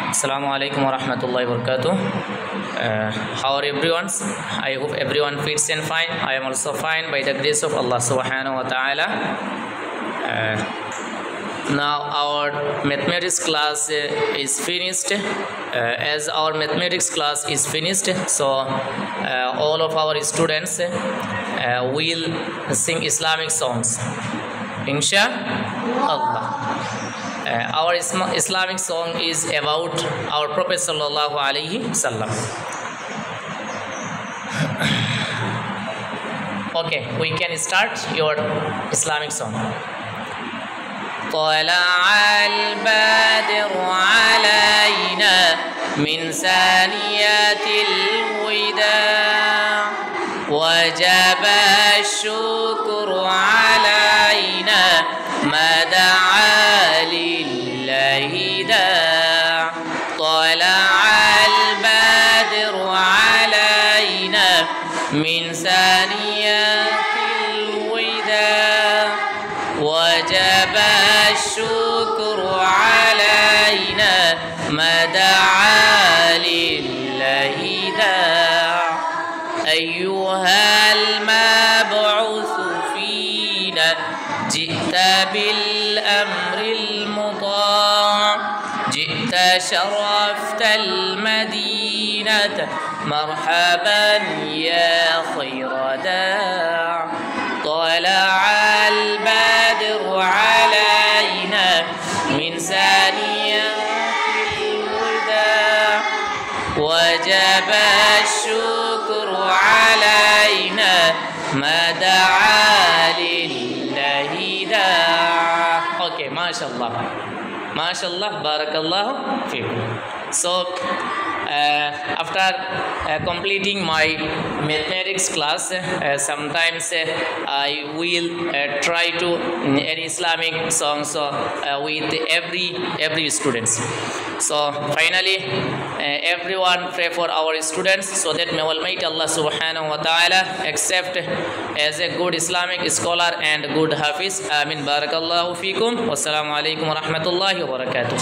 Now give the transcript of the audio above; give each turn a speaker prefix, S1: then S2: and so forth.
S1: Assalamu alaikum wa rahmatullahi wa barakatuh. How are everyone? I hope everyone fits and fine. I am also fine by the grace of Allah subhanahu wa ta'ala. Now our mathematics class is finished. As our mathematics class is finished, so all of our students will sing Islamic songs, inshallah. Our Islamic song is about our Prophet sallallahu alaihi wasallam. Okay, we can start your Islamic song. طلع البدر علينا من ثانيات الوداع وجب الشكر علينا ما دعا لله داع طلع البدر علينا من ثانيات الوداع وجب الشكر علينا ما دعا لله داع أيها المبعوث فينا جئت بالأمر المطاع جئت شرفت المدينة مرحبا يا خير داع طلع البدر علينا من ثانيات الوداع وجب الشكر علينا ما دعا لله داع. Okay, mashallah, mashallah, barakallahu fikum. So after completing my mathematics class, sometimes I will try to an Islamic song with every students. So finally everyone pray for our students so that may Almighty Allah subhanahu wa ta'ala accept as a good Islamic scholar and good hafiz. Amin. Barakallahu fikum. Wassalamu alaikum wa rahmatullahi wa barakatuh.